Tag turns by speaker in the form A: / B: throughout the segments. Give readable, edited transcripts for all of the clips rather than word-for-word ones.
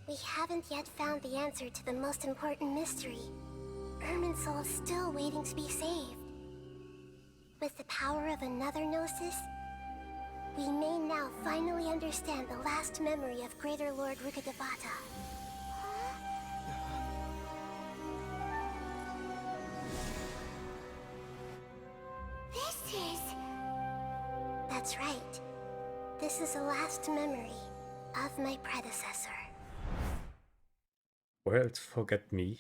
A: We haven't yet found the answer to the most important mystery. Irminsul is still waiting to be saved. With the power of another Gnosis, we may now finally understand the last memory of Greater Lord Rukkhadevata. That's right. This is the last memory of my predecessor.
B: Welt, forget me.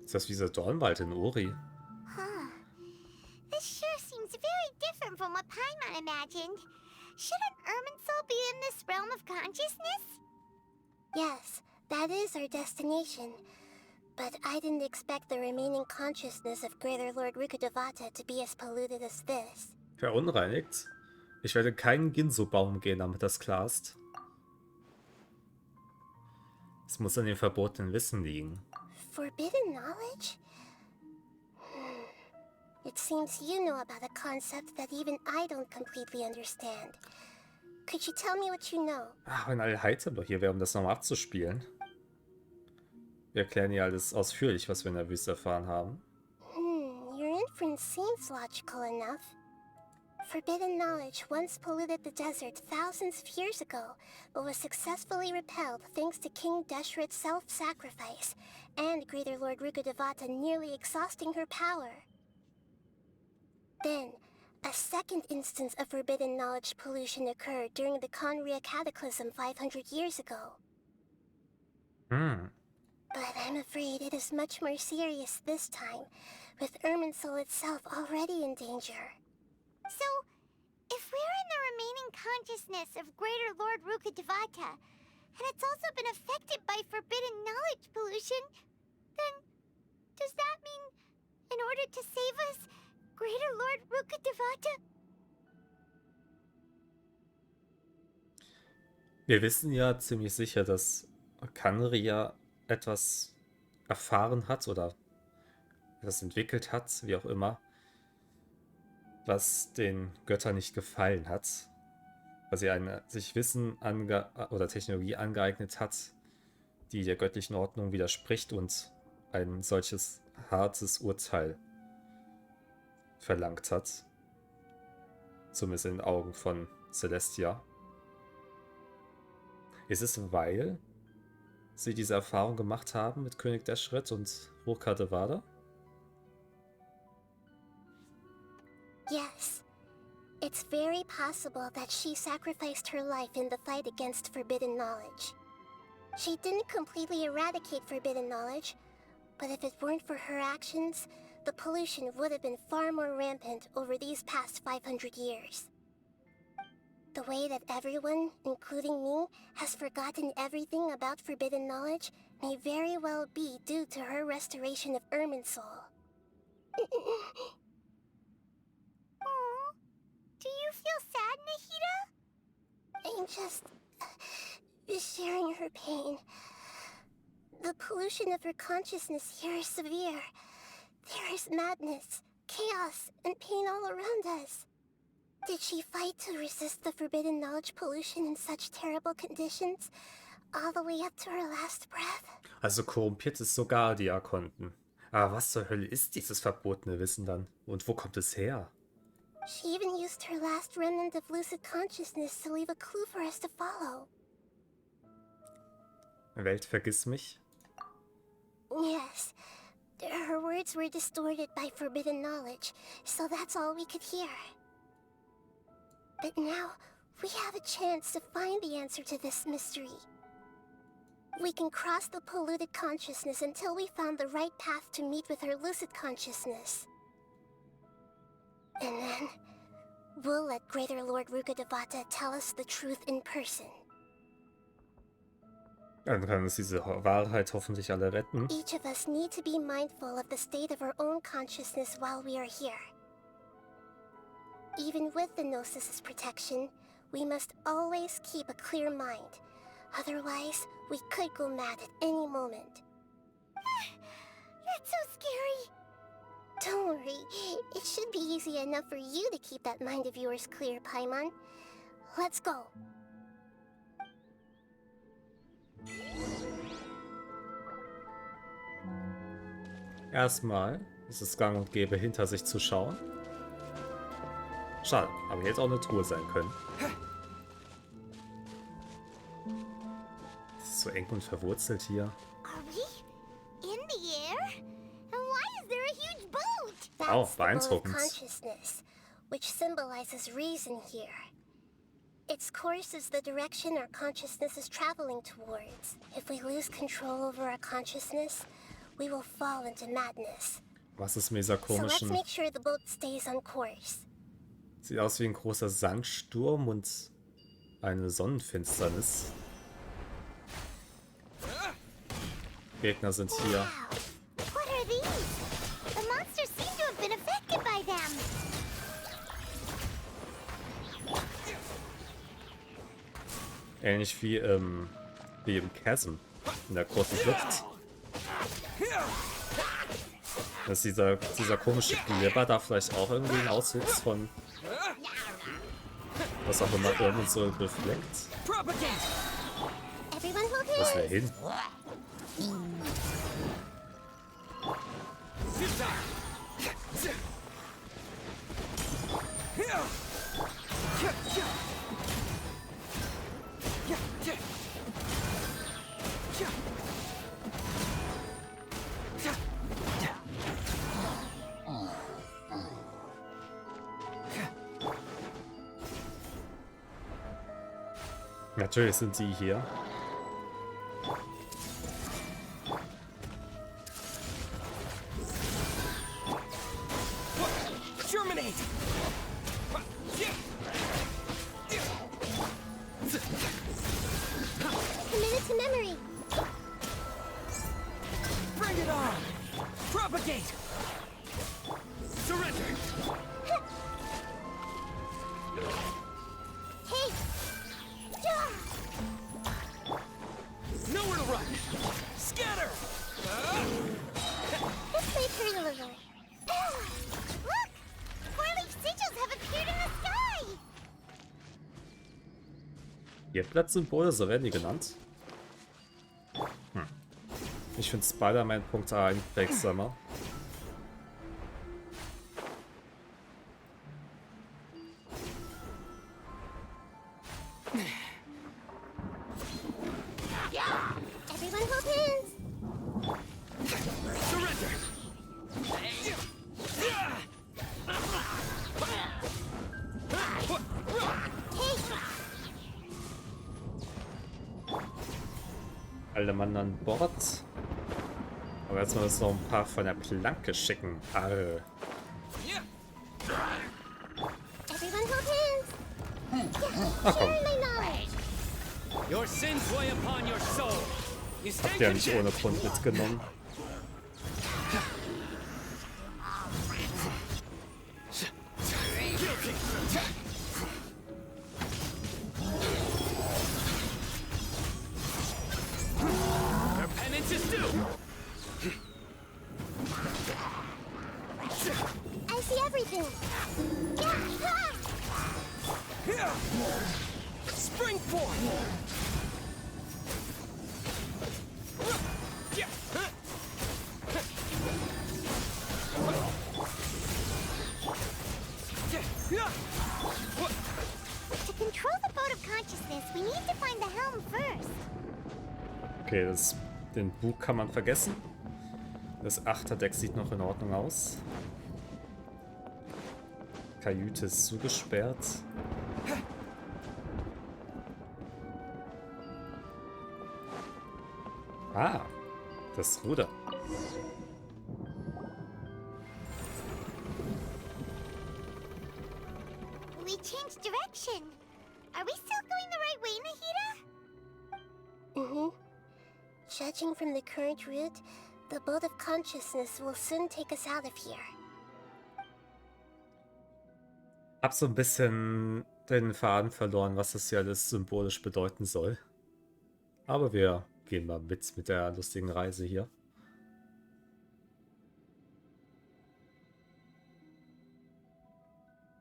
B: Ist das wie dieser Dornwald in Ori?
C: Huh. This sure seems very different from what Paimon imagined. Shouldn't Irminsul be in this realm of consciousness?
A: Yes, that is our destination. But I didn't expect the remaining consciousness of Greater Lord Rukkhadevata to be as polluted as this.
B: Verunreinigt? Ich werde keinen Ginso-Baum gehen, damit das klar ist. Es muss an dem verbotenen Wissen liegen.
A: Forbidden knowledge? It seems you know about a concept that even I don't completely understand. Could you tell me what you know?
B: Ach, wenn alle Heizem hier wäre, um das nochmal abzuspielen. Wir erklären hier alles ausführlich, was wir in der Wüste erfahren haben.
A: Your inference seems logical enough. Forbidden knowledge once polluted the desert thousands of years ago, but was successfully repelled thanks to King Deshret's self-sacrifice, and Greater Lord Rukkhadevata nearly exhausting her power. Then, a second instance of forbidden knowledge pollution occurred during the K03 cataclysm 500 years ago. But I'm afraid it is much more serious this time, with Irminsul itself already in danger.
C: So, if we're in the remaining consciousness of Greater Lord Rukkhadevata, and it's also been affected by forbidden knowledge pollution, then does that mean, in order to save us, Greater Lord Rukkhadevata?
B: Wir wissen ja ziemlich sicher, dass K03 etwas erfahren hat oder etwas entwickelt hat, wie auch immer, was den Göttern nicht gefallen hat, weil sie sich Wissen oder Technologie angeeignet hat, die der göttlichen Ordnung widerspricht und ein solches hartes Urteil verlangt hat. Zumindest in den Augen von Celestia. Ist es, weil sie diese Erfahrung gemacht haben mit König Deshret und Rukkhadevata?
A: Yes. It's very possible that she sacrificed her life in the fight against forbidden knowledge. She didn't completely eradicate forbidden knowledge, but if it weren't for her actions, the pollution would have been far more rampant over these past 500 years. The way that everyone, including me, has forgotten everything about forbidden knowledge may very well be due to her restoration of Irminsul.
C: Aww. Do you feel sad, Nahida?
A: I'm just sharing her pain. The pollution of her consciousness here is severe. There is madness, chaos, and pain all around us. Did she fight to resist the forbidden knowledge pollution in such terrible conditions, all the way up to her last breath?
B: Also korrumpiert es sogar die Arkonten. Aber was zur Hölle ist dieses verbotene Wissen dann? Und wo kommt es her?
A: She even used her last remnant of lucid consciousness to leave a clue for us to follow.
B: Welt, vergiss mich?
A: Yes. Her words were distorted by forbidden knowledge, so that's all we could hear. But now, we have a chance to find the answer to this mystery. We can cross the polluted consciousness until we found the right path to meet with her lucid consciousness. And then, we'll let Greater Lord Rukkhadevata tell us the truth in person.
B: Dann kann uns diese Wahrheit hoffentlich alle retten.
A: Each of us need to be mindful of the state of our own consciousness while we are here. Even with the Gnosis' protection, we must always keep a clear mind. Otherwise, we could go mad at any moment.
C: That's so scary.
A: Don't worry, it should be easy enough for you to keep that mind of yours clear, Paimon. Let's go.
B: Erstmal ist es gang und gäbe, hinter sich zu schauen. Schade, aber hier hätte auch eine Truhe sein können. Das ist so eng und verwurzelt hier.
C: Are we in the air? And why is there a huge boat?
B: Oh,
A: That's the boat of
B: beeindruckend.
A: consciousness, which symbolizes reason here. Its course is the direction our consciousness is traveling towards. If we lose control over our consciousness, we will fall into madness.
B: Was ist mit dieser
A: So let's
B: komischen...
A: make sure the boat stays on course.
B: Sieht aus wie ein großer Sandsturm und eine Sonnenfinsternis. Gegner sind hier.
C: Wow! What are these? The monsters seem to have been affected by them.
B: Ähnlich wie im Chasm, in der großen Kluft. Das ist dieser komische Glibber da vielleicht auch irgendwie ein Auswuchs von was auch immer Irminsul befleckt.
A: Everyone hold
B: Wo ist der
A: hands.
B: hin? Natürlich sind sie hier.
D: Germinate!
A: Commit it to memory.
D: Bring it on! Propagate! Surrender!
A: Hey!
D: Nowhere to run! Scatter!
A: This may hurt a little.
C: Look! Four-leaf sigils have appeared in the sky!
B: Blattsymbole, so werden die genannt. Ich finde Spider-Man.a einprägsamer.
A: Everyone hold hands.
D: Surrender!
B: Alle Mann an Bord. Aber jetzt müssen wir noch ein paar von der Planke schicken. Arr.
A: Everyone hold hands.
B: Ach komm,
A: Sharing my knowledge.
D: Your sins weigh upon your soul. You stand
B: habt ihr nicht ohne
D: condemned.
B: Grund mitgenommen.
D: Guilty. Your penance is due.
A: I see everything.
D: Spring forth.
C: To control the boat of consciousness, we need to find the helm first.
B: Okay, den Bug kann man vergessen. Das Achterdeck sieht noch in Ordnung aus. Kajüte ist zugesperrt. Ah, das Ruder.
C: We changed direction. Are we still going the right way, Nahida?
A: Mm-hmm. Judging from the current route, the boat of consciousness will soon take us out of here.
B: Hab so ein bisschen den Faden verloren, was das hier alles symbolisch bedeuten soll. Aber wir gehen mal mit der lustigen Reise hier.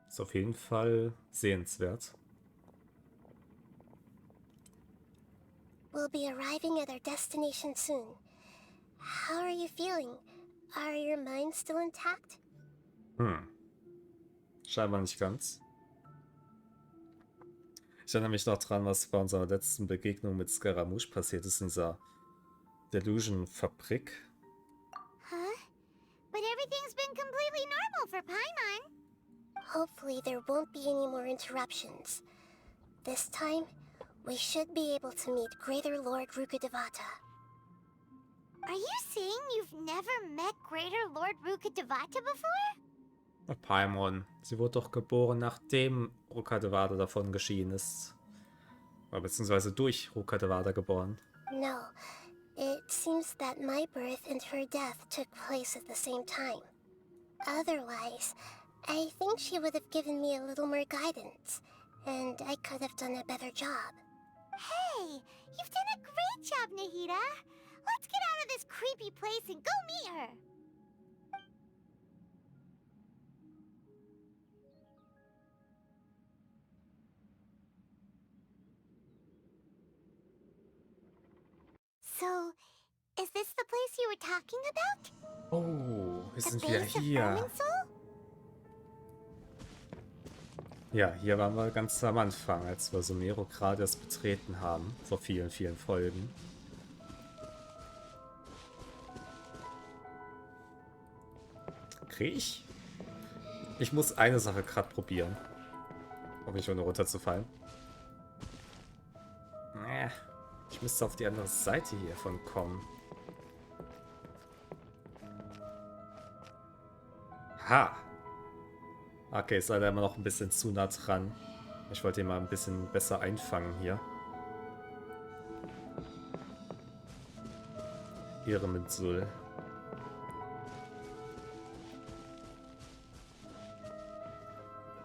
B: Ist auf jeden Fall sehenswert.
A: we'll be arriving at our destination soon. How are you feeling? Are your minds still intact?
B: Scheinbar nicht ganz. Ich erinnere mich noch dran, was bei unserer letzten Begegnung mit Scaramouche passiert ist in dieser Delusion-Fabrik.
C: Huh? But everything's been completely normal for Paimon.
A: Hopefully there won't be any more interruptions. This time, we should be able to meet Greater Lord Rukkhadevata.
C: Are you saying you've never met Greater Lord Rukkhadevata before?
B: Paimon, sie wurde doch geboren, nachdem Rukkhadevata davon geschieden ist. Oder beziehungsweise durch Rukkhadevata geboren.
A: No, it seems that my birth and her death took place at the same time. Otherwise, I think she would have given me a little more guidance, and I could have done a better job.
C: Hey, you've done a great job, Nahida. Let's get out of this creepy place and go meet her. So, is this the place you were talking about?
B: Oh, wir
C: The
B: sind wieder
C: base of
B: hier.
C: Irminsul?
B: Ja, hier waren wir ganz am Anfang, als wir Sumero gerade erst betreten haben, vor vielen, vielen Folgen. Krieg ich? Ich muss eine Sache gerade probieren. Um nicht ohne runterzufallen. Ich müsste auf die andere Seite hiervon kommen. Ha! Okay, ist leider immer noch ein bisschen zu nah dran. Ich wollte ihn mal ein bisschen besser einfangen hier. Irminsul.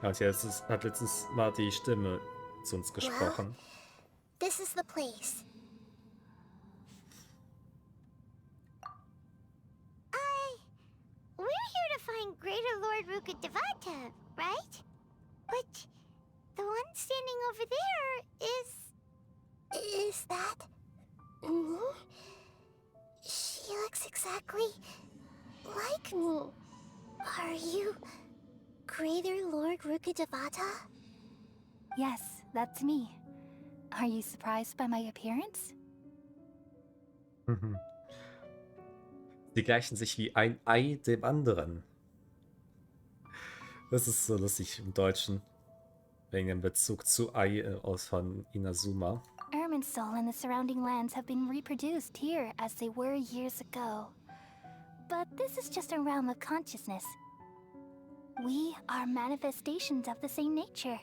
B: Ja, und jetzt hat letztens mal die Stimme zu uns gesprochen.
A: This is the place.
C: We're here to find Greater Lord Rukkhadevata, right? But the one standing over there is...
A: Is that me? She looks exactly like me. Are you Greater Lord Rukkhadevata?
E: Yes, that's me. Are you surprised by my appearance?
B: Die gleichen sich wie ein Ei dem anderen. Das ist so lustig im Deutschen. Wegen dem Bezug zu Ei aus von Inazuma.
E: Irminsul and the surrounding lands have been reproduced here as they were years ago. But this is just a realm of consciousness. We are manifestations of the same nature.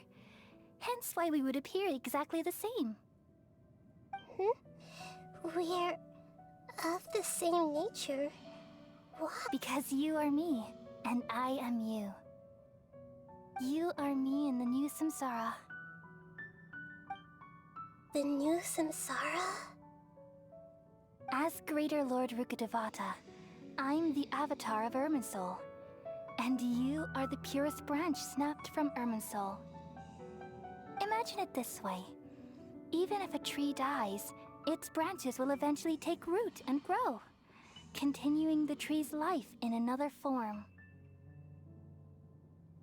E: Hence why we would appear exactly the same.
A: We're of the same nature. What?
E: Because you are me, and I am you. You are me in the new samsara.
A: The new samsara?
E: As Greater Lord Rukkhadevata, I'm the avatar of Irminsul. And you are the purest branch snapped from Irminsul. Imagine it this way. Even if a tree dies, its branches will eventually take root and grow, continuing the tree's life in another form.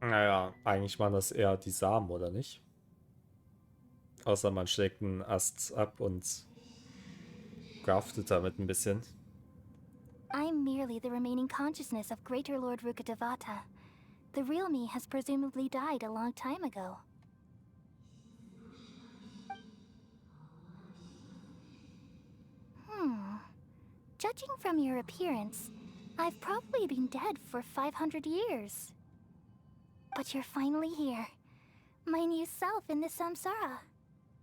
B: Naja, eigentlich waren das eher die Samen, oder nicht? Außer man schlägt einen Ast ab und graftet damit ein bisschen.
E: I'm merely the remaining consciousness of Greater Lord Rukkhadevata. The real me has presumably died a long time ago. Judging from your appearance, I've probably been dead for 500 years. But you're finally here. My new self in the samsara.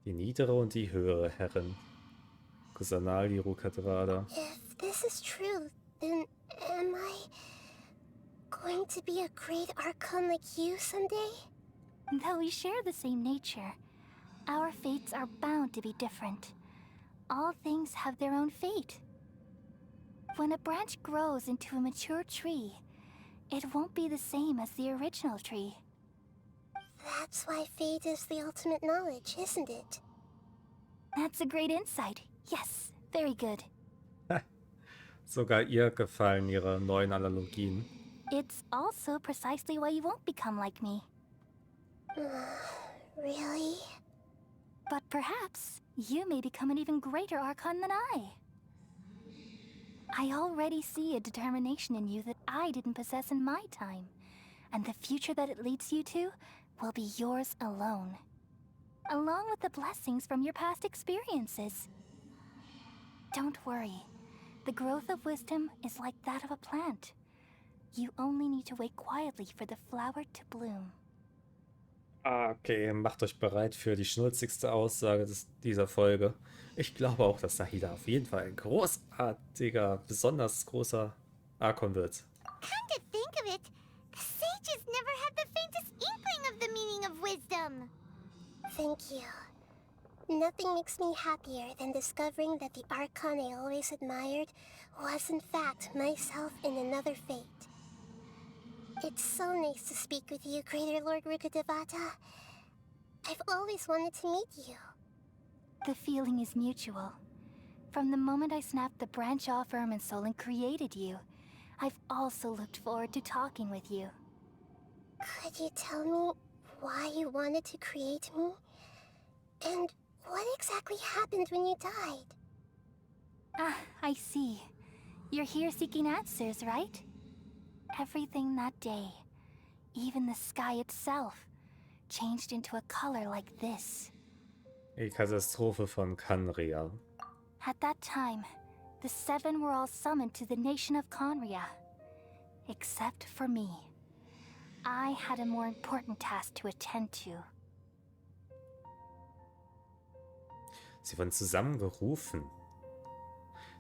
B: Die niedere und die höhere Herrin. Kusanali Rukkhadevata.
A: If this is true, then am I going to be a great archon like you someday?
E: Though we share the same nature, our fates are bound to be different. All things have their own fate. When a branch grows into a mature tree, it won't be the same as the original tree.
A: That's why fate is the ultimate knowledge, isn't it?
E: That's a great insight. Yes, very good.
B: Sogar ihr gefallen ihre neuen Analogien.
E: It's also precisely why you won't become like me.
A: Really?
E: But perhaps you may become an even greater Archon than I. I already see a determination in you that I didn't possess in my time, and the future that it leads you to will be yours alone, along with the blessings from your past experiences. Don't worry. The growth of wisdom is like that of a plant. You only need to wait quietly for the flower to bloom.
B: Okay, macht euch bereit für die schnulzigste Aussage dieser Folge. Ich glaube auch, dass Nahida auf jeden Fall ein großartiger, besonders großer Archon wird.
C: Come to think of it, the sages never had the faintest inkling of the meaning of wisdom.
A: Thank you. Nothing makes me happier than discovering that the Archon I always admired was in fact myself in another fate. It's so nice to speak with you, Greater Lord Rukkhadevata. I've always wanted to meet you.
E: The feeling is mutual. From the moment I snapped the branch off Irminsul and created you, I've also looked forward to talking with you.
A: Could you tell me why you wanted to create me? And what exactly happened when you died?
E: Ah, I see. You're here seeking answers, right? Everything that day, even the sky itself, changed into a color like this.
B: Die Katastrophe von K03.
E: At that time, the seven were all summoned to the nation of Conria. Except for me. I had a more important task to attend to.
B: Sie wurden zusammengerufen.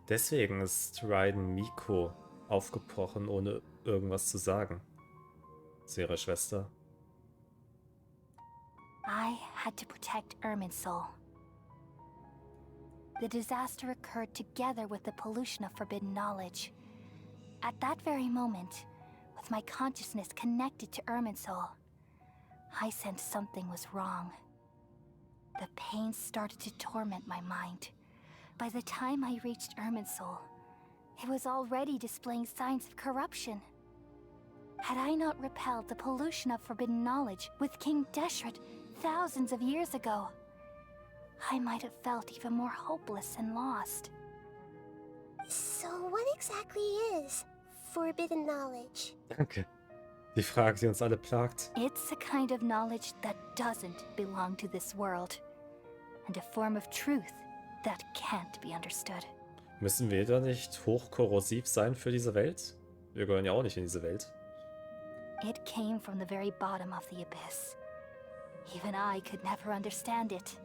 B: Deswegen ist Raiden Miko aufgebrochen, ohne irgendwas zu sagen. Zu ihrer Schwester.
E: I had to protect Irminsul. The disaster occurred together with the pollution of forbidden knowledge. At that very moment, with my consciousness connected to Irminsul, I sensed something was wrong. The pain started to torment my mind. By the time I reached Irminsul, it was already displaying signs of corruption. Had I not repelled the pollution of forbidden knowledge with King Deshret thousands of years ago, I might have felt even more hopeless and lost.
A: So what exactly is forbidden knowledge?
B: Danke. Die Frage, die uns alle plagt.
E: It's a kind of knowledge that doesn't belong to this world, and a form of truth that can't be understood.
B: Müssen wir da nicht hochkorrosiv sein für diese Welt? Wir gehören ja auch nicht in diese Welt.
E: It came from the very bottom of the abyss. Even I could never understand it.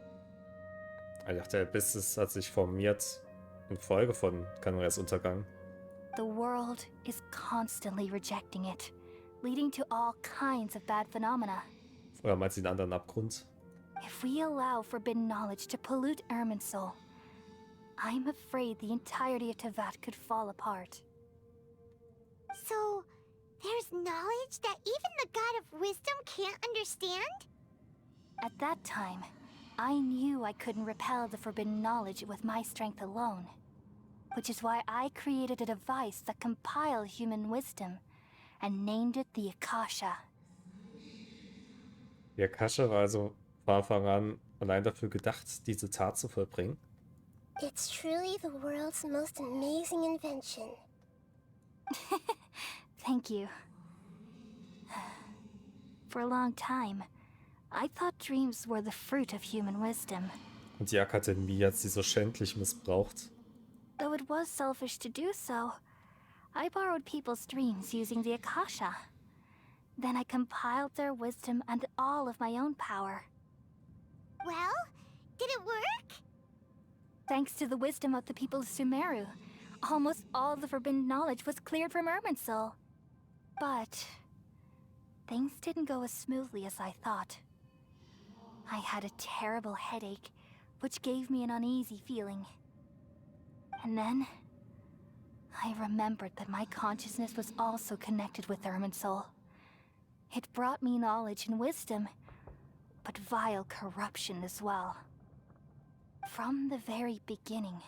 B: Ich dachte, der Abyss hat sich formiert infolge von K03s Untergang.
E: The world is constantly rejecting it, leading to all kinds of bad phenomena.
B: Oder meint sie einen anderen Abgrund?
E: If we allow forbidden knowledge to pollute Irminsul, I'm afraid the entirety of Teyvat could fall apart.
C: So, there's knowledge that even the God of wisdom can't understand?
E: At that time, I knew I couldn't repel the forbidden knowledge with my strength alone. Which is why I created a device that compiled human wisdom and named it the Akasha.
B: Die Akasha war also von Anfang an allein dafür gedacht, diese Tat zu vollbringen.
A: It's truly the world's most amazing invention.
E: Thank you. For a long time, I thought dreams were the fruit of human wisdom.
B: Und die Akademie hat sie so schändlich missbraucht.
E: Though it was selfish to do so, I borrowed people's dreams using the Akasha. Then I compiled their wisdom and all of my own power.
C: Well, did it work?
E: Thanks to the wisdom of the people of Sumeru, almost all the forbidden knowledge was cleared from Irminsul. But things didn't go as smoothly as I thought. I had a terrible headache, which gave me an uneasy feeling. And then, I remembered that my consciousness was also connected with Irminsul. It brought me knowledge and wisdom, but vile corruption as well. From the very beginning,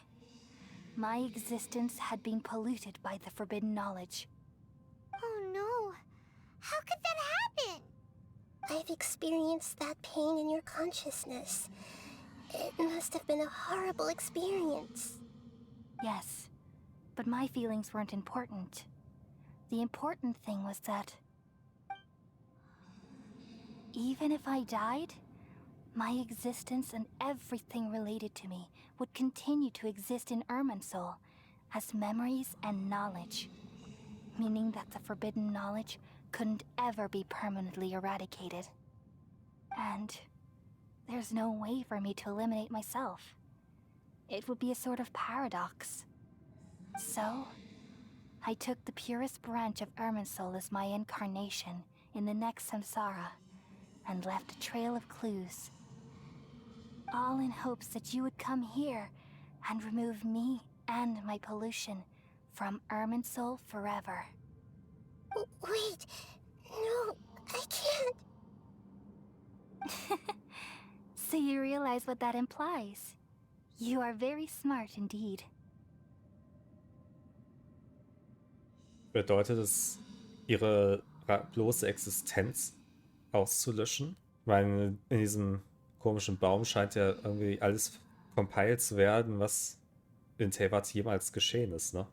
E: my existence had been polluted by the forbidden knowledge.
C: Oh no. How could that happen?
A: I've experienced that pain in your consciousness. It must have been a horrible experience.
E: Yes, but my feelings weren't important. The important thing was that even if I died, my existence and everything related to me would continue to exist in Irminsul as memories and knowledge, meaning that the forbidden knowledge couldn't ever be permanently eradicated. And there's no way for me to eliminate myself. It would be a sort of paradox. So, I took the purest branch of Irminsul as my incarnation in the next samsara and left a trail of clues. All in hopes that you would come here and remove me and my pollution from Irminsul forever.
A: Wait, no, I can't.
E: So you realize what that implies. You are very smart indeed.
B: Bedeutet es, ihre bloße Existenz auszulöschen? Weil in diesem komischen Baum scheint ja irgendwie alles compiled zu werden, was in Teyvat jemals geschehen ist, ne?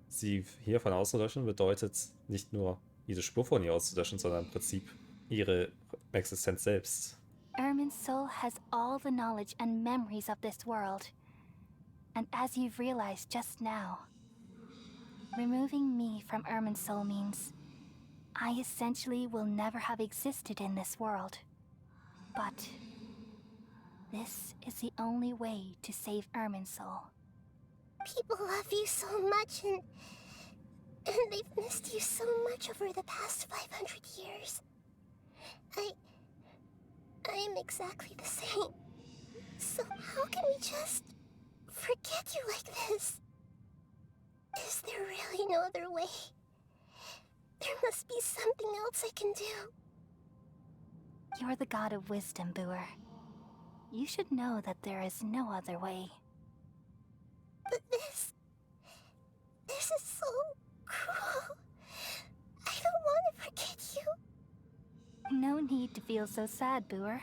B: Sie hiervon auszulöschen bedeutet nicht nur jede Spur von ihr auszulöschen, sondern im Prinzip ihre Existenz selbst.
E: Irminsul has all the knowledge and memories of this world. And as you've realized just now, removing me from Irminsul means I essentially will never have existed in this world. But this is the only way to save Irminsul.
A: People love you so much, and they've missed you so much over the past 500 years. I am exactly the same. So how can we just forget you like this? Is there really no other way? There must be something else I can do.
E: You're the god of wisdom, Booer. You should know that there is no other way.
A: But this is so cruel. I don't want to forget you.
E: No need to feel so sad, Booer.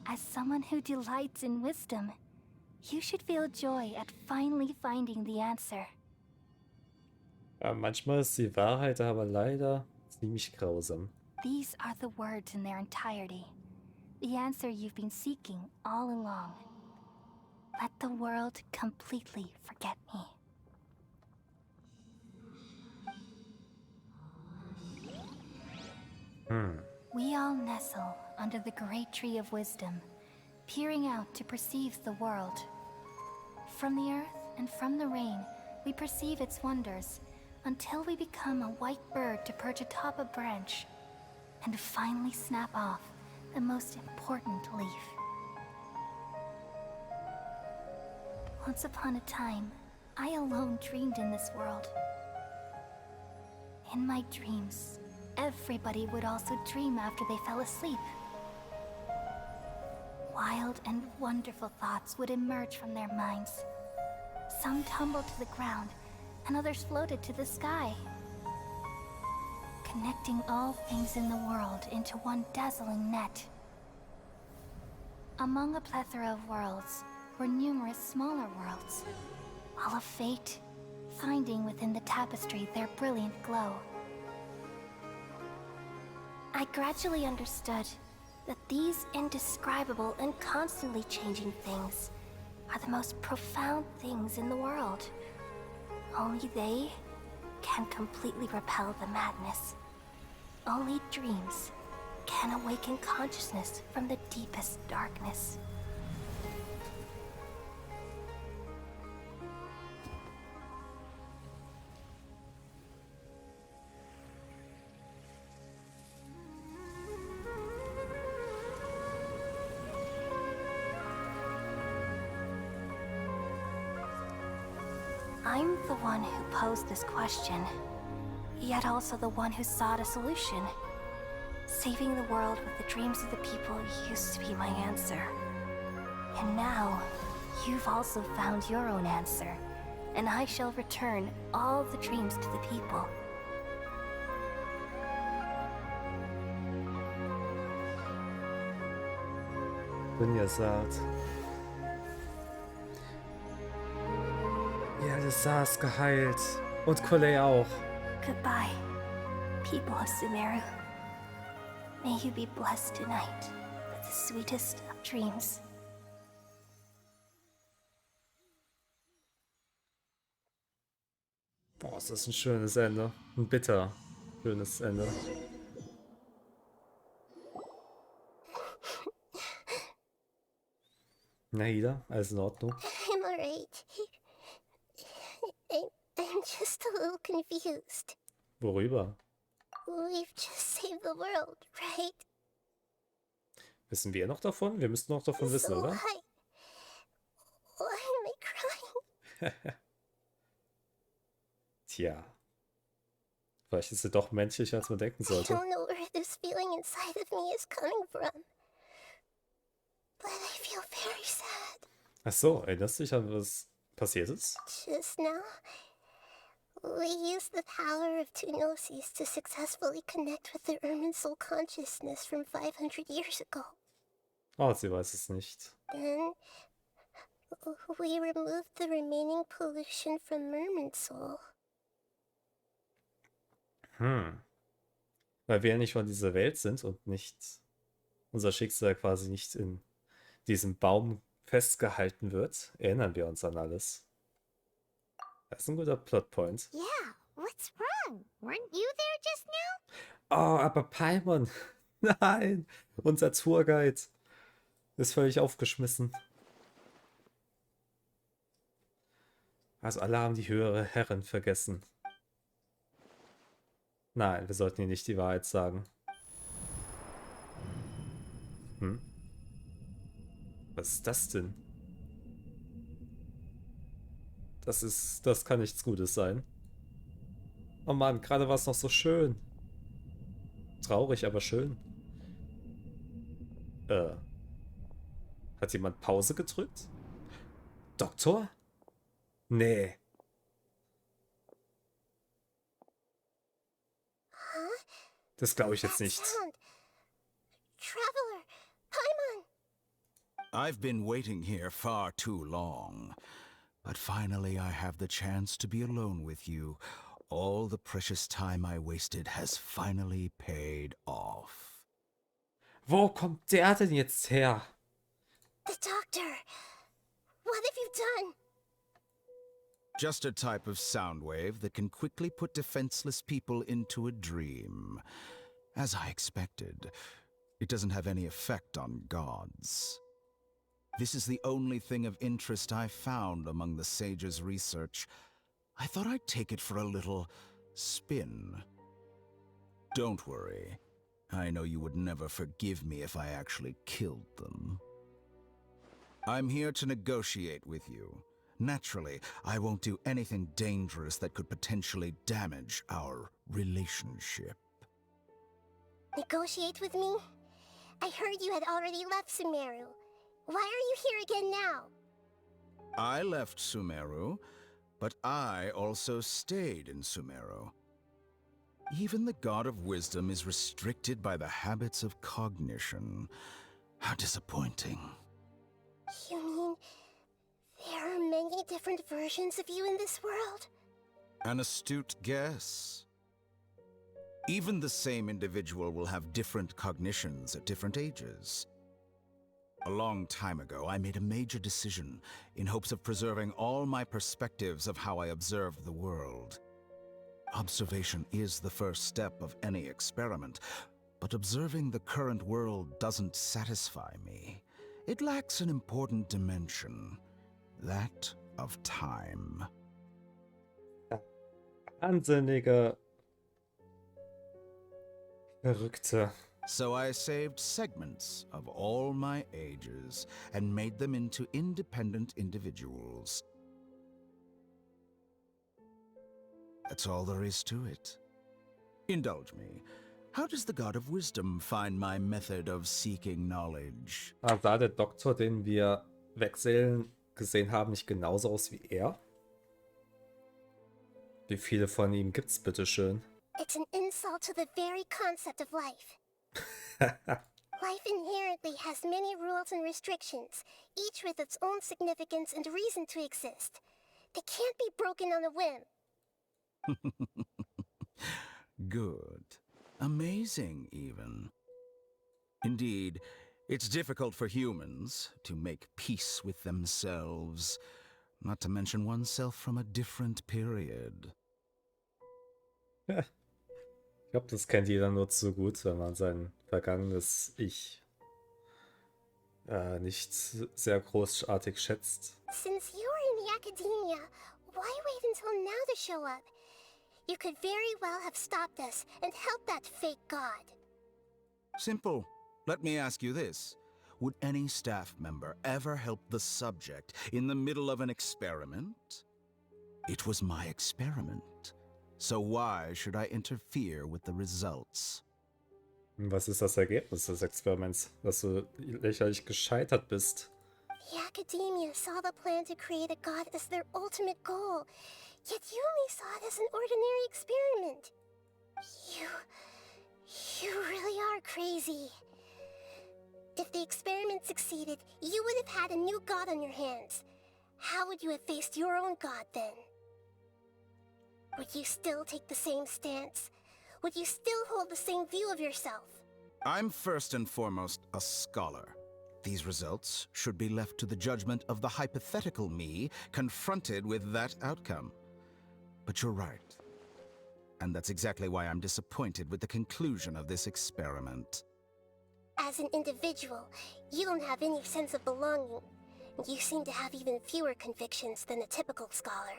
E: As someone who delights in wisdom, you should feel joy at finally finding the answer.
B: Ja, manchmal ist die Wahrheit aber leider ziemlich grausam.
E: These are the words in their entirety. The answer you've been seeking all along. Let the world completely forget me. We all nestle under the great tree of wisdom, peering out to perceive the world. From the earth and from the rain, we perceive its wonders, until we become a white bird to perch atop a branch, and finally snap off the most important leaf. Once upon a time, I alone dreamed in this world. In my dreams, everybody would also dream after they fell asleep. Wild and wonderful thoughts would emerge from their minds. Some tumbled to the ground, and others floated to the sky, connecting all things in the world into one dazzling net. Among a plethora of worlds were numerous smaller worlds, all of fate, finding within the tapestry their brilliant glow. I gradually understood that these indescribable and constantly changing things are the most profound things in the world. Only they can completely repel the madness. Only dreams can awaken consciousness from the deepest darkness. I'm the one who posed this question, yet also the one who sought a solution. Saving the world with the dreams of the people used to be my answer. And now, you've also found your own answer, and I shall return all the dreams to the people.
B: Dunja sagt. Ja, Lisa ist geheilt. Und Coley auch.
E: Goodbye, people of Sumeru. May you be blessed tonight with the sweetest of dreams.
B: Boah, ist das ein schönes Ende. Ein bitter schönes Ende. Naida, alles in Ordnung?
A: I'm alright. I'm just a little confused.
B: Worüber?
A: We've just saved the world, right?
B: Wissen wir noch davon? Wir müssten noch davon wissen,
A: So
B: oder?
A: why am I crying?
B: Tja. Vielleicht ist sie doch menschlicher, als man denken
A: I
B: sollte.
A: don't know where this feeling inside of me is coming from. But I feel very sad.
B: Ach so, erinnerst du dich an was passiert ist?
A: Just now, we used the power of two gnosis to successfully connect with the Irminsul consciousness from 500 years ago.
B: Oh, sie weiß es nicht.
A: Then, we removed the remaining pollution from Irminsul.
B: Weil wir ja nicht von dieser Welt sind und nicht unser Schicksal quasi nicht in diesem Baum festgehalten wird, erinnern wir uns an alles. Das ist ein guter Plotpoint.
C: Yeah, what's wrong? Weren't you there just now?
B: Oh, aber Paimon, nein, unser Tourguide ist völlig aufgeschmissen. Also alle haben die höhere Herrin vergessen. Nein, wir sollten ihr nicht die Wahrheit sagen. Was ist das denn? Das kann nichts Gutes sein. Oh Mann, gerade war es noch so schön. Traurig, aber schön. Hat jemand Pause gedrückt? Doktor? Nee. Das glaube ich jetzt nicht.
A: Sound. Traveler, Paimon.
F: I've been waiting here far too long. But finally I have the chance to be alone with you. All the precious time I wasted has finally paid off.
B: Wo kommt der denn jetzt her?
A: The doctor. What have you done?
F: Just a type of sound wave that can quickly put defenseless people into a dream. As I expected, it doesn't have any effect on gods. This is the only thing of interest I found among the sage's research. I thought I'd take it for a little spin. Don't worry. I know you would never forgive me if I actually killed them. I'm here to negotiate with you. Naturally, I won't do anything dangerous that could potentially damage our relationship.
A: Negotiate with me? I heard you had already left Sumeru. Why are you here again now?
F: I left Sumeru, but I also stayed in Sumeru. Even the God of Wisdom is restricted by the habits of cognition. How disappointing.
A: You mean there are many different versions of you in this world?
F: An astute guess. Even the same individual will have different cognitions at different ages. A long time ago, I made a major decision in hopes of preserving all my perspectives of how I observed the world. Observation is the first step of any experiment, but observing the current world doesn't satisfy me. It lacks an important dimension, that of time.
B: Wahnsinnige Verrückte.
F: So I saved segments of all my ages and made them into independent individuals. That's all there is to it. Indulge me. How does the God of Wisdom find my method of seeking knowledge?
B: War der Doktor, den wir Wegseelen gesehen haben, nicht genauso aus wie er? Wie viele von ihm gibt's bitteschön?
A: It's an insult to the very concept of life. Life inherently has many rules and restrictions, each with its own significance and reason to exist. They can't be broken on a whim.
F: Good. Amazing, even. Indeed, it's difficult for humans to make peace with themselves, not to mention oneself from a different period.
B: Ich glaube, das kennt jeder nur zu gut, wenn man sein vergangenes Ich nicht sehr großartig schätzt.
A: Since you're in the academia, why wait until now to show up? You could very well have stopped us and helped that fake god.
F: Simple. Let me ask you this. Would any staff member ever help the subject in the middle of an experiment? It was my experiment. So why should I interfere with the results?
B: Was ist das Ergebnis des Experiments? Dass du lächerlich gescheitert bist.
A: The academia saw the plan to create a god as their ultimate goal, yet you only saw it as an ordinary experiment. You really are crazy. If the experiment succeeded, you would have had a new god on your hands. How would you have faced your own god then? Would you still take the same stance? Would you still hold the same view of yourself?
F: I'm first and foremost a scholar. These results should be left to the judgment of the hypothetical me confronted with that outcome. But you're right. And that's exactly why I'm disappointed with the conclusion of this experiment.
A: As an individual, you don't have any sense of belonging. You seem to have even fewer convictions than a typical scholar.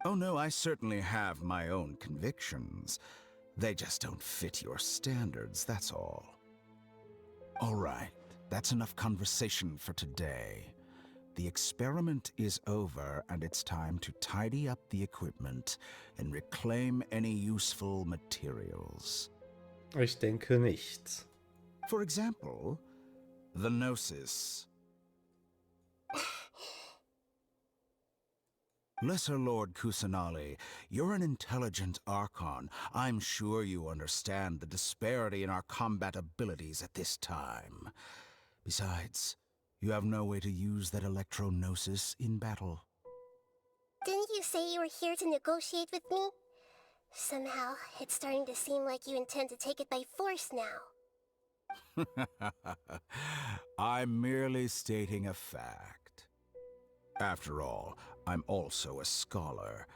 F: Oh no, I certainly have my own convictions. They just don't fit your standards, that's all. All right, that's enough conversation for today. The experiment is over, and it's time to tidy up the equipment and reclaim any useful materials.
B: Ich denke nicht.
F: For example, the Gnosis. Lesser Lord Kusanali, you're an intelligent Archon. I'm sure you understand the disparity in our combat abilities at this time. Besides, you have no way to use that electro-gnosis in battle.
A: Didn't you say you were here to negotiate with me? Somehow, it's starting to seem like you intend to take it by force now.
F: I'm merely stating a fact. After all, I'm also a scholar.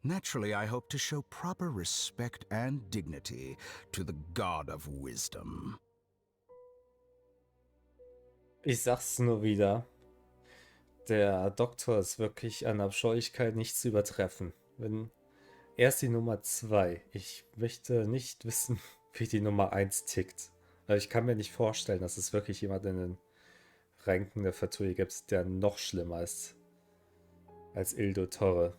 F: Naturally, I hope to show proper respect and dignity to the God of Wisdom.
B: Ich sag's nur wieder. Der Doktor ist wirklich an Abscheulichkeit nicht zu übertreffen. Wenn er ist die Nummer 2. Ich möchte nicht wissen, wie die Nummer 1 tickt. Aber ich kann mir nicht vorstellen, dass es wirklich jemanden in den Ränken der Fatui gibt, der noch schlimmer ist als Ildo Torre.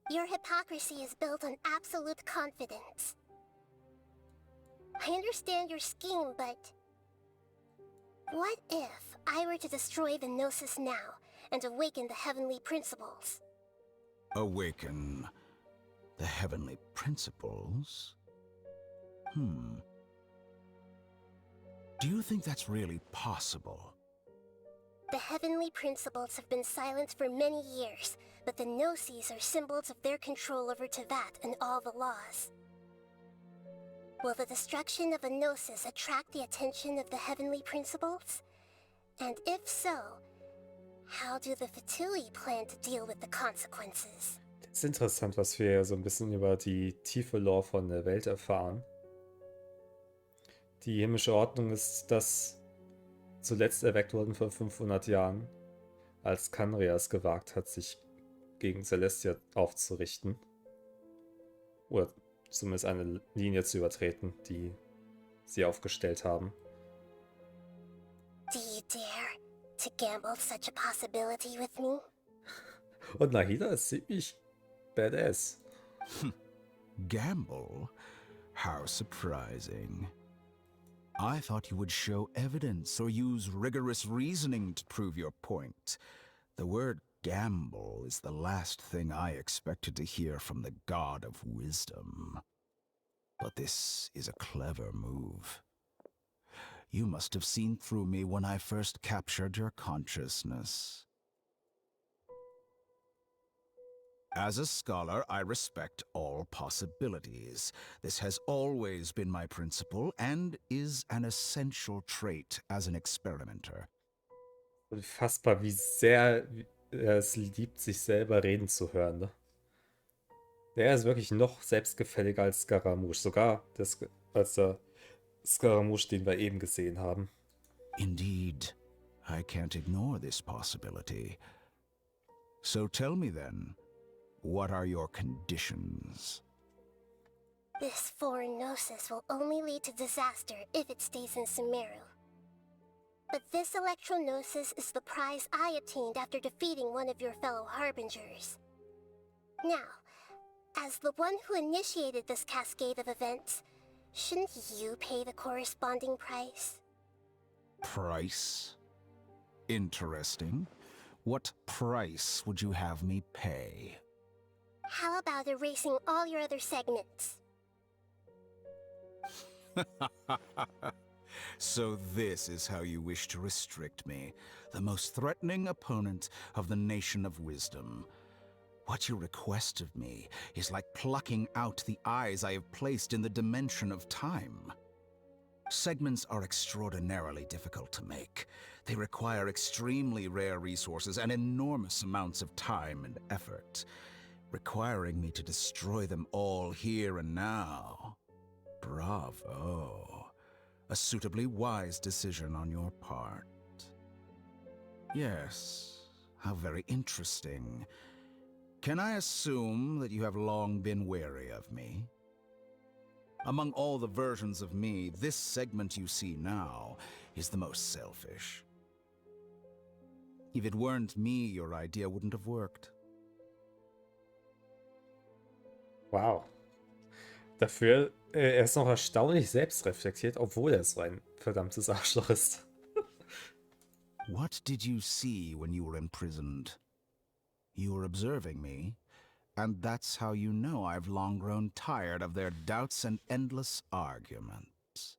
A: Your hypocrisy is built on absolute confidence. I understand your scheme, but... what if I were to destroy the Gnosis now and awaken the heavenly principles?
F: Awaken the heavenly principles? Do you think that's really possible?
A: The heavenly principles have been silent for many years, but the Gnosis are symbols of their control over Teyvat and all the laws. Will the destruction of a Gnosis attract the attention of the heavenly principles? And if so, how do the Fatui plan to deal with the consequences?
B: Es ist interessant, was wir so ein bisschen über die tiefe Lore von der Welt erfahren. Die himmlische Ordnung ist das zuletzt erweckt worden vor 500 Jahren, als Khaenri'ah es gewagt hat, sich gegen Celestia aufzurichten. Oder zumindest eine Linie zu übertreten, die sie aufgestellt haben.
A: Do you dare to gamble such a possibility with me?
B: Und Nahida ist ziemlich badass.
F: Gamble? How surprising. I thought you would show evidence or use rigorous reasoning to prove your point. The word gamble is the last thing I expected to hear from the god of wisdom. But this is a clever move. You must have seen through me when I first captured your consciousness. As a scholar, I respect all possibilities. This has always been my principle and is an essential trait as an experimenter.
B: Unfassbar, wie sehr er es liebt, sich selber reden zu hören. Ne? Der ist wirklich noch selbstgefälliger als Scaramouche, sogar als der Scaramouche, den wir eben gesehen haben.
F: Indeed, I can't ignore this possibility. So tell me then, what are your conditions?
A: This foreign gnosis will only lead to disaster if it stays in Sumeru. But this electro-gnosis is the prize I obtained after defeating one of your fellow harbingers. Now, as the one who initiated this cascade of events, shouldn't you pay the corresponding price?
F: Price? Interesting. What price would you have me pay?
A: How about erasing all your other segments?
F: So this is how you wish to restrict me, the most threatening opponent of the Nation of Wisdom. What you request of me is like plucking out the eyes I have placed in the dimension of time. Segments are extraordinarily difficult to make. They require extremely rare resources and enormous amounts of time and effort, requiring me to destroy them all here and now. Bravo. A suitably wise decision on your part. Yes, how very interesting. Can I assume that you have long been wary of me? Among all the versions of me, this segment you see now is the most selfish. If it weren't me, your idea wouldn't have worked.
B: Wow. Dafür, er ist noch erstaunlich selbstreflektiert, obwohl er so ein verdammtes Arschloch ist.
F: What did you see when you were imprisoned? You were observing me, and that's how you know I've long grown tired of their doubts and endless arguments.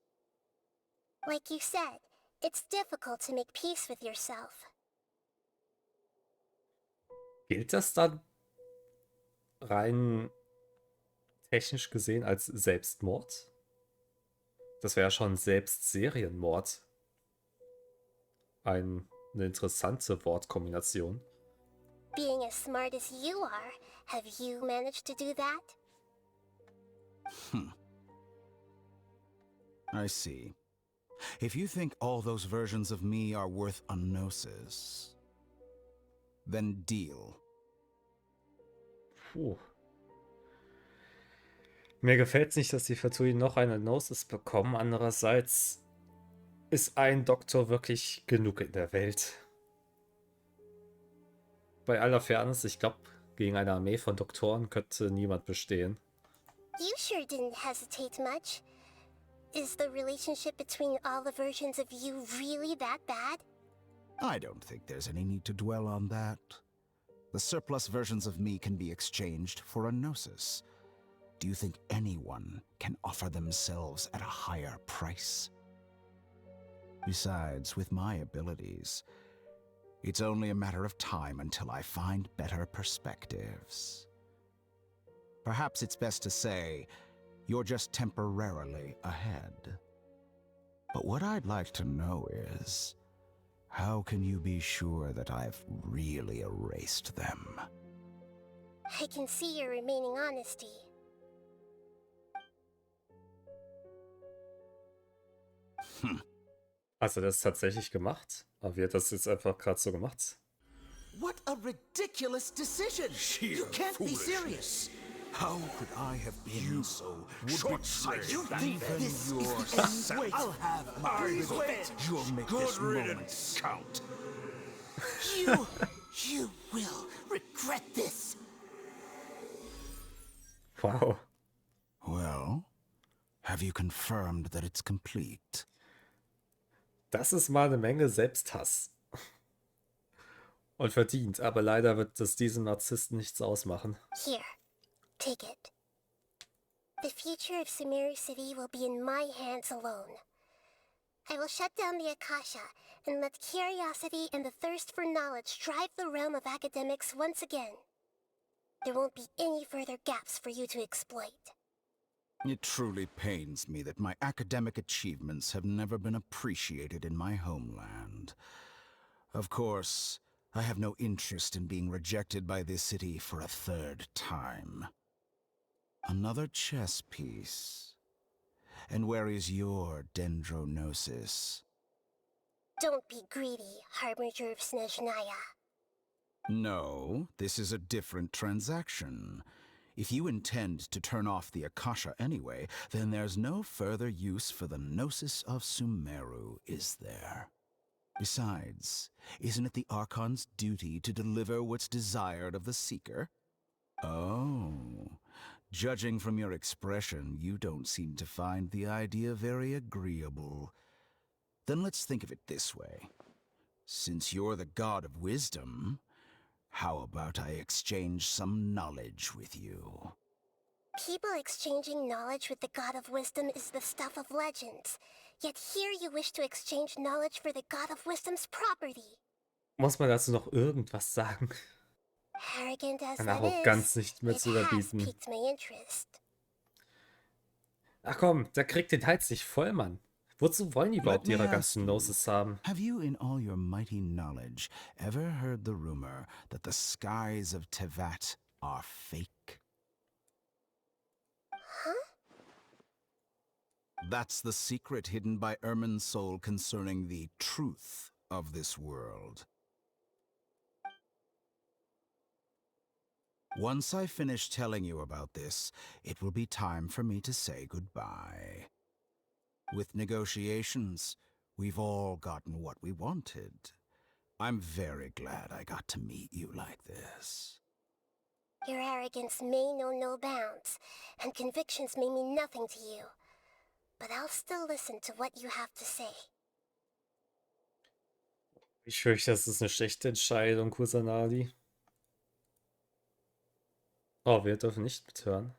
A: Like you said, it's difficult to make peace with yourself.
B: Gilt das dann rein technisch gesehen als Selbstmord? Das wäre ja schon Selbstserienmord. Eine interessante Wortkombination.
A: Being as smart as you are, have you managed to do that?
F: I see. If you think all those versions of me are worth a gnosis, then deal.
B: Puh. Mir gefällt es nicht, dass die Fatui noch eine Gnosis bekommen. Andererseits ist ein Doktor wirklich genug in der Welt. Bei aller Fairness, ich glaube, gegen eine Armee von Doktoren könnte niemand bestehen.
A: You sure didn't hesitate much. Is the relationship between all the versions of you really that bad?
F: I don't think there's any need to dwell on that. The surplus versions of me can be exchanged for a gnosis. Do you think anyone can offer themselves at a higher price? Besides, with my abilities, it's only a matter of time until I find better perspectives. Perhaps it's best to say, you're just temporarily ahead. But what I'd like to know is, how can you be sure that I've really erased them?
A: I can see your remaining honesty.
B: Also das tatsächlich gemacht? Aber wie hat das jetzt einfach gerade so gemacht?
G: What a ridiculous decision! You can't be serious!
F: How could I have been so short-sighted?
G: You think this is the end? I'll have my revenge!
F: You'll make this moment count.
G: You will regret this!
B: Wow.
F: Well, have you confirmed that it's complete?
B: Das ist mal eine Menge Selbsthass. Und verdient, aber leider wird es diesem Narzissten nichts ausmachen.
A: Here, take it. The future of Sumeru City will be in my hands alone. I will shut down the Akasha and let curiosity and the thirst for knowledge drive the realm of academics once again. There won't be any further gaps for you to exploit.
F: It truly pains me that my academic achievements have never been appreciated in my homeland. Of course, I have no interest in being rejected by this city for a third time. Another chess piece. And where is your dendronosis?
A: Don't be greedy, Harbinger of Snezhnaya.
F: No, this is a different transaction. If you intend to turn off the Akasha anyway, then there's no further use for the Gnosis of Sumeru, is there? Besides, isn't it the Archon's duty to deliver what's desired of the Seeker? Oh, judging from your expression, you don't seem to find the idea very agreeable. Then let's think of it this way. Since you're the god of wisdom, how about I exchange some knowledge with you?
A: People exchanging knowledge with the God of Wisdom is the stuff of legends. Yet here you wish to exchange knowledge for the God of Wisdom's property.
B: Muss man dazu noch irgendwas sagen?
A: Arrogant as
B: An
A: that
B: Arroganz
A: is,
B: nicht mehr
A: it
B: zu
A: has
B: überbieten.
A: piqued my interest.
B: Ach komm, der kriegt den Hals nicht voll, Mann. Wozu wollen die überhaupt
F: Let me
B: ihre
F: ask
B: ganzen
F: you,
B: Gnosis haben?
F: Have you in all your mighty knowledge ever heard the rumor that the skies of Teyvat are fake?
A: Huh?
F: That's the secret hidden by Irminsul concerning the truth of this world. Once I finish telling you about this, it will be time for me to say goodbye. With negotiations, we've all gotten what we wanted. I'm very glad I got to meet you like this.
A: Your arrogance may know no bounds, and convictions may mean nothing to you. But I'll still listen to what you have to say.
B: Ich fürchte, das ist eine schlechte Entscheidung, Kusanagi. Oh, wir dürfen nicht mithören.